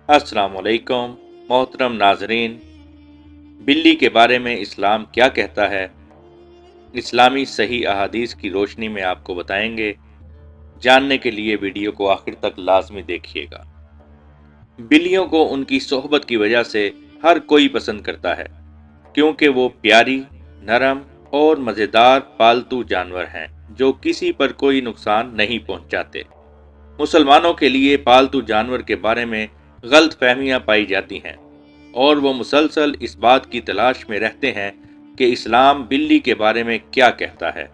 السلام علیکم محترم ناظرین، بلی کے بارے میں اسلام کیا کہتا ہے؟ اسلامی صحیح احادیث کی روشنی میں آپ کو بتائیں گے۔ جاننے کے لیے ویڈیو کو آخر تک لازمی دیکھیے گا۔ بلیوں کو ان کی صحبت کی وجہ سے ہر کوئی پسند کرتا ہے، کیونکہ وہ پیاری، نرم اور مزیدار پالتو جانور ہیں جو کسی پر کوئی نقصان نہیں پہنچاتے۔ مسلمانوں کے لیے پالتو جانور کے بارے میں غلط فہمیاں پائی جاتی ہیں، اور وہ مسلسل اس بات کی تلاش میں رہتے ہیں کہ اسلام بلی کے بارے میں کیا کہتا ہے۔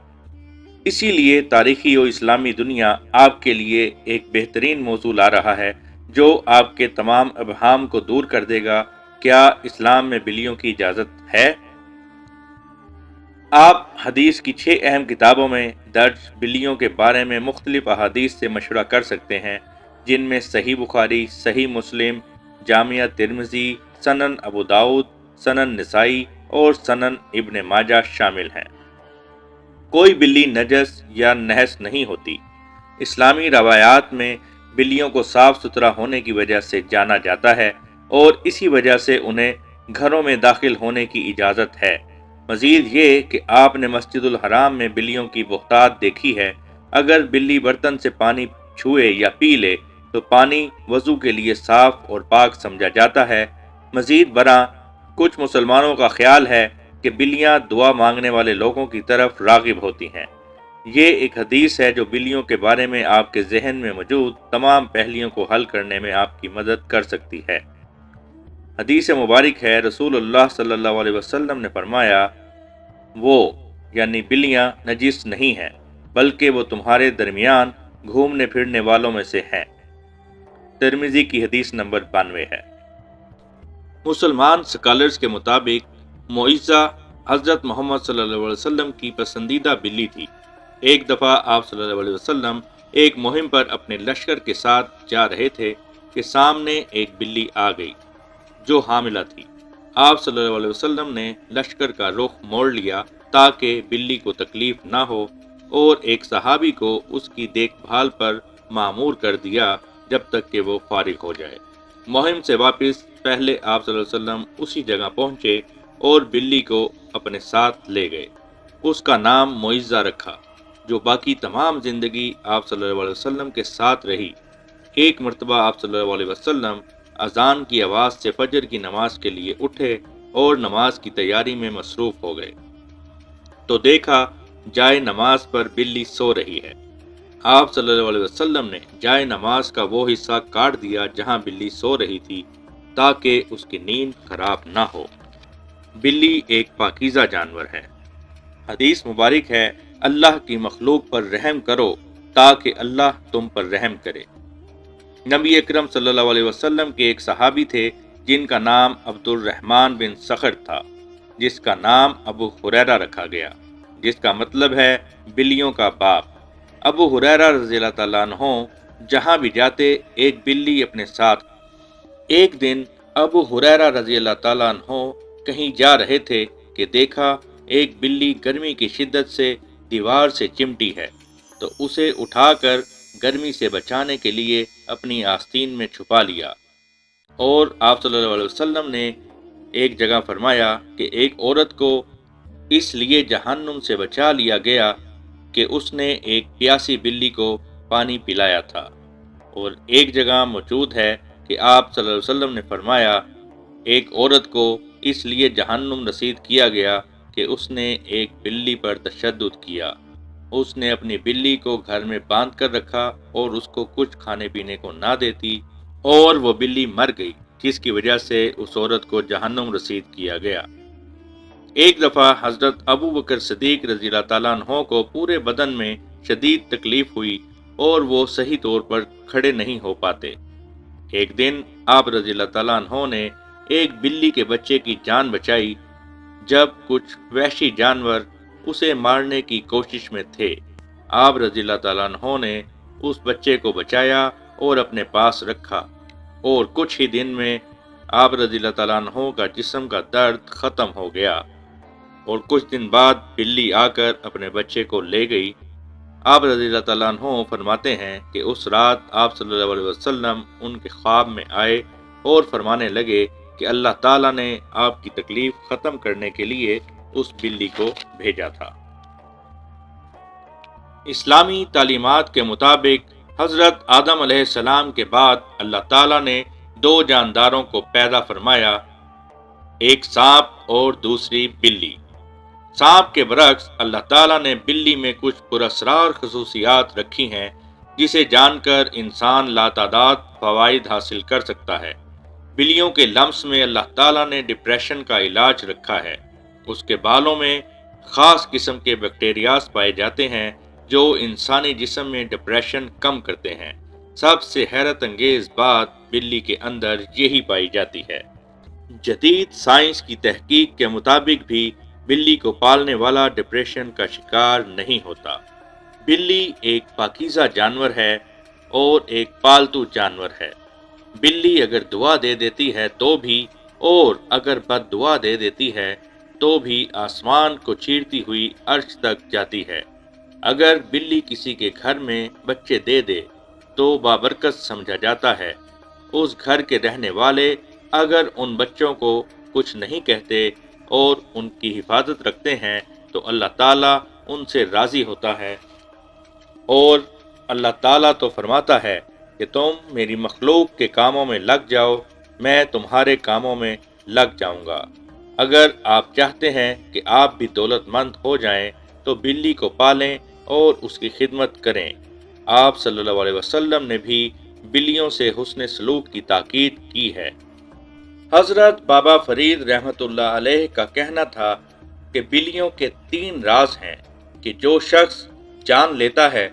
اسی لیے تاریخی و اسلامی دنیا آپ کے لیے ایک بہترین موضوع لا رہا ہے جو آپ کے تمام ابہام کو دور کر دے گا۔ کیا اسلام میں بلیوں کی اجازت ہے؟ آپ حدیث کی 6 اہم کتابوں میں درج بلیوں کے بارے میں مختلف احادیث سے مشورہ کر سکتے ہیں، جن میں صحیح بخاری، صحیح مسلم، جامعہ ترمذی، سنن ابو داؤد، سنن نسائی اور سنن ابن ماجہ شامل ہیں۔ کوئی بلی نجس یا نحس نہیں ہوتی۔ اسلامی روایات میں بلیوں کو صاف ستھرا ہونے کی وجہ سے جانا جاتا ہے، اور اسی وجہ سے انہیں گھروں میں داخل ہونے کی اجازت ہے۔ مزید یہ کہ آپ نے مسجد الحرام میں بلیوں کی بہتات دیکھی ہے۔ اگر بلی برتن سے پانی چھوئے یا پی لے تو پانی وضو کے لیے صاف اور پاک سمجھا جاتا ہے۔ مزید برآں کچھ مسلمانوں کا خیال ہے کہ بلیاں دعا مانگنے والے لوگوں کی طرف راغب ہوتی ہیں۔ یہ ایک حدیث ہے جو بلیوں کے بارے میں آپ کے ذہن میں موجود تمام پہلیوں کو حل کرنے میں آپ کی مدد کر سکتی ہے۔ حدیث مبارک ہے، رسول اللہ صلی اللہ علیہ وسلم نے فرمایا، وہ یعنی بلیاں نجس نہیں ہیں، بلکہ وہ تمہارے درمیان گھومنے پھرنے والوں میں سے ہیں۔ ترمذی کی حدیث نمبر 92 ہے۔ مسلمان سکالرز کے مطابق معیزہ حضرت محمد صلی اللہ علیہ وسلم کی پسندیدہ بلی تھی۔ ایک دفعہ آپ صلی اللہ علیہ وسلم ایک مہم پر اپنے لشکر کے ساتھ جا رہے تھے کہ سامنے ایک بلی آ گئی جو حاملہ تھی۔ آپ صلی اللہ علیہ وسلم نے لشکر کا رخ موڑ لیا تاکہ بلی کو تکلیف نہ ہو، اور ایک صحابی کو اس کی دیکھ بھال پر مامور کر دیا جب تک کہ وہ فارغ ہو جائے۔ مہم سے واپس پہلے آپ صلی اللہ علیہ وسلم اسی جگہ پہنچے اور بلی کو اپنے ساتھ لے گئے۔ اس کا نام معیزہ رکھا، جو باقی تمام زندگی آپ صلی اللہ علیہ وسلم کے ساتھ رہی۔ ایک مرتبہ آپ صلی اللہ علیہ وسلم اذان کی آواز سے فجر کی نماز کے لیے اٹھے اور نماز کی تیاری میں مصروف ہو گئے تو دیکھا جائے نماز پر بلی سو رہی ہے۔ آپ صلی اللہ علیہ وسلم نے جائے نماز کا وہ حصہ کاٹ دیا جہاں بلی سو رہی تھی تاکہ اس کی نیند خراب نہ ہو۔ بلی ایک پاکیزہ جانور ہے۔ حدیث مبارک ہے، اللہ کی مخلوق پر رحم کرو تاکہ اللہ تم پر رحم کرے۔ نبی اکرم صلی اللہ علیہ وسلم کے ایک صحابی تھے جن کا نام عبد الرحمن بن صخر تھا، جس کا نام ابو ہریرہ رکھا گیا، جس کا مطلب ہے بلیوں کا باپ۔ ابو ہریرہ رضی اللہ تعالیٰ عنہ جہاں بھی جاتے ایک بلی اپنے ساتھ۔ ایک دن ابو ہریرہ رضی اللہ تعالیٰ عنہ کہیں جا رہے تھے کہ دیکھا ایک بلی گرمی کی شدت سے دیوار سے چمٹی ہے، تو اسے اٹھا کر گرمی سے بچانے کے لیے اپنی آستین میں چھپا لیا۔ اور آپ صلی اللہ علیہ وسلم نے ایک جگہ فرمایا کہ ایک عورت کو اس لیے جہنم سے بچا لیا گیا کہ اس نے ایک پیاسی بلی کو پانی پلایا تھا۔ اور ایک جگہ موجود ہے کہ آپ صلی اللہ علیہ وسلم نے فرمایا، ایک عورت کو اس لیے جہنم رسید کیا گیا کہ اس نے ایک بلی پر تشدد کیا۔ اس نے اپنی بلی کو گھر میں باندھ کر رکھا اور اس کو کچھ کھانے پینے کو نہ دیتی، اور وہ بلی مر گئی، جس کی وجہ سے اس عورت کو جہنم رسید کیا گیا۔ ایک دفعہ حضرت ابو بکر صدیق رضی اللہ تعالیٰ عنہ کو پورے بدن میں شدید تکلیف ہوئی اور وہ صحیح طور پر کھڑے نہیں ہو پاتے۔ ایک دن آپ رضی اللہ تعالیٰ عنہ نے ایک بلی کے بچے کی جان بچائی جب کچھ وحشی جانور اسے مارنے کی کوشش میں تھے۔ آپ رضی اللہ تعالیٰ عنہ نے اس بچے کو بچایا اور اپنے پاس رکھا، اور کچھ ہی دن میں آپ رضی اللہ تعالیٰ عنہ کا جسم کا درد ختم ہو گیا، اور کچھ دن بعد بلی آ کر اپنے بچے کو لے گئی۔ آپ رضی اللہ تعالیٰ عنہ فرماتے ہیں کہ اس رات آپ صلی اللہ علیہ وسلم ان کے خواب میں آئے اور فرمانے لگے کہ اللہ تعالیٰ نے آپ کی تکلیف ختم کرنے کے لیے اس بلی کو بھیجا تھا۔ اسلامی تعلیمات کے مطابق حضرت آدم علیہ السلام کے بعد اللہ تعالیٰ نے دو جانداروں کو پیدا فرمایا، ایک سانپ اور دوسری بلی۔ سانپ کے برعکس اللہ تعالیٰ نے بلی میں کچھ پراسرار خصوصیات رکھی ہیں جسے جان کر انسان لاتعداد فوائد حاصل کر سکتا ہے۔ بلیوں کے لمس میں اللہ تعالیٰ نے ڈپریشن کا علاج رکھا ہے۔ اس کے بالوں میں خاص قسم کے بیکٹیریاز پائے جاتے ہیں جو انسانی جسم میں ڈپریشن کم کرتے ہیں۔ سب سے حیرت انگیز بات بلی کے اندر یہی پائی جاتی ہے۔ جدید سائنس کی تحقیق کے مطابق بھی بلی کو پالنے والا ڈپریشن کا شکار نہیں ہوتا۔ بلی ایک پاکیزہ جانور ہے اور ایک پالتو جانور ہے۔ بلی اگر دعا دے دیتی ہے تو بھی، اور اگر بد دعا دے دیتی ہے تو بھی آسمان کو چیرتی ہوئی عرش تک جاتی ہے۔ اگر بلی کسی کے گھر میں بچے دے دے تو بابرکت سمجھا جاتا ہے۔ اس گھر کے رہنے والے اگر ان بچوں کو کچھ نہیں کہتے اور ان کی حفاظت رکھتے ہیں تو اللہ تعالیٰ ان سے راضی ہوتا ہے، اور اللہ تعالیٰ تو فرماتا ہے کہ تم میری مخلوق کے کاموں میں لگ جاؤ، میں تمہارے کاموں میں لگ جاؤں گا۔ اگر آپ چاہتے ہیں کہ آپ بھی دولت مند ہو جائیں تو بلی کو پالیں اور اس کی خدمت کریں۔ آپ صلی اللہ علیہ وسلم نے بھی بلیوں سے حسن سلوک کی تاکید کی ہے۔ حضرت بابا فرید رحمۃ اللہ علیہ کا کہنا تھا کہ بلیوں کے 3 راز ہیں کہ جو شخص جان لیتا ہے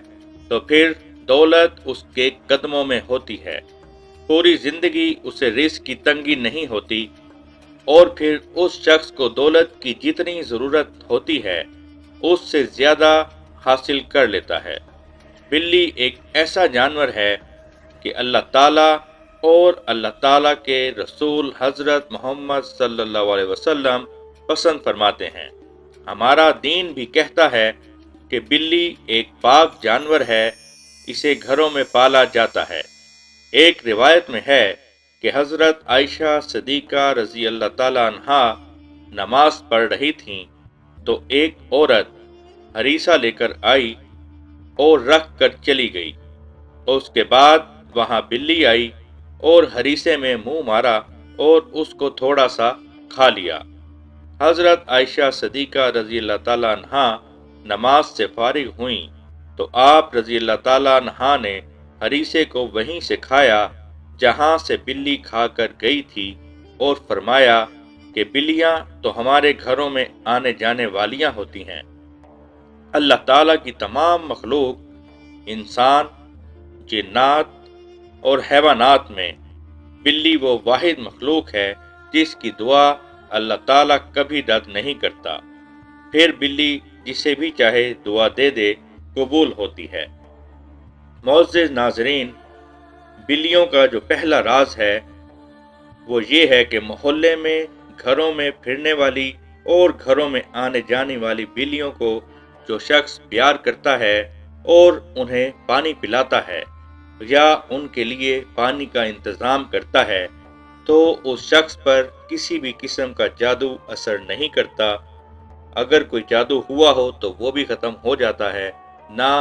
تو پھر دولت اس کے قدموں میں ہوتی ہے، پوری زندگی اسے رزق کی تنگی نہیں ہوتی، اور پھر اس شخص کو دولت کی جتنی ضرورت ہوتی ہے اس سے زیادہ حاصل کر لیتا ہے۔ بلی ایک ایسا جانور ہے کہ اللہ تعالیٰ اور اللہ تعالیٰ کے رسول حضرت محمد صلی اللہ علیہ وسلم پسند فرماتے ہیں۔ ہمارا دین بھی کہتا ہے کہ بلی ایک پاک جانور ہے، اسے گھروں میں پالا جاتا ہے۔ ایک روایت میں ہے کہ حضرت عائشہ صدیقہ رضی اللہ تعالیٰ عنہا نماز پڑھ رہی تھیں تو ایک عورت ہریسہ لے کر آئی اور رکھ کر چلی گئی۔ اس کے بعد وہاں بلی آئی اور ہریسے میں منہ مارا اور اس کو تھوڑا سا کھا لیا۔ حضرت عائشہ صدیقہ رضی اللہ تعالیٰ عنہا نماز سے فارغ ہوئیں تو آپ رضی اللہ تعالیٰ عنہا نے ہریسے کو وہیں سے کھایا جہاں سے بلی کھا کر گئی تھی، اور فرمایا کہ بلیاں تو ہمارے گھروں میں آنے جانے والیاں ہوتی ہیں۔ اللہ تعالیٰ کی تمام مخلوق، انسان، جنات اور حیوانات میں بلی وہ واحد مخلوق ہے جس کی دعا اللہ تعالیٰ کبھی رد نہیں کرتا۔ پھر بلی جسے بھی چاہے دعا دے دے قبول ہوتی ہے۔ معزز ناظرین، بلیوں کا جو پہلا راز ہے وہ یہ ہے کہ محلے میں، گھروں میں پھرنے والی اور گھروں میں آنے جانے والی بلیوں کو جو شخص پیار کرتا ہے اور انہیں پانی پلاتا ہے یا ان کے لیے پانی کا انتظام کرتا ہے تو اس شخص پر کسی بھی قسم کا جادو اثر نہیں کرتا۔ اگر کوئی جادو ہوا ہو تو وہ بھی ختم ہو جاتا ہے، نہ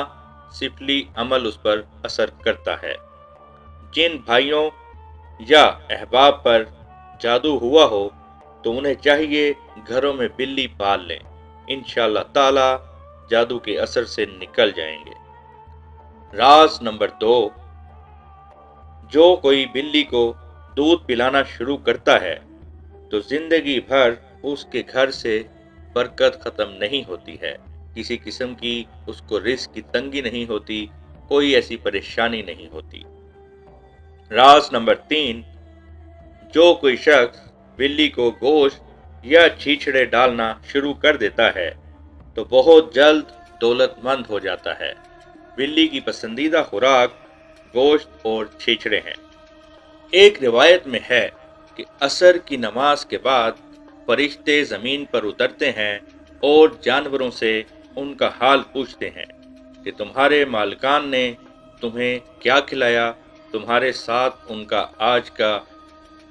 سفلی عمل اس پر اثر کرتا ہے۔ جن بھائیوں یا احباب پر جادو ہوا ہو تو انہیں چاہیے گھروں میں بلی پال لیں، انشاءاللہ تعالی جادو کے اثر سے نکل جائیں گے۔ راز نمبر 2، جو کوئی بلی کو دودھ پلانا شروع کرتا ہے تو زندگی بھر اس کے گھر سے برکت ختم نہیں ہوتی ہے، کسی قسم کی اس کو رزق کی تنگی نہیں ہوتی، کوئی ایسی پریشانی نہیں ہوتی۔ راز نمبر 3، جو کوئی شخص بلی کو گوشت یا چھیچڑے ڈالنا شروع کر دیتا ہے تو بہت جلد دولت مند ہو جاتا ہے۔ بلی کی پسندیدہ خوراک گوشت اور چھیچڑے ہیں۔ ایک روایت میں ہے کہ عصر کی نماز کے بعد فرشتے زمین پر اترتے ہیں اور جانوروں سے ان کا حال پوچھتے ہیں کہ تمہارے مالکان نے تمہیں کیا کھلایا، تمہارے ساتھ ان کا آج کا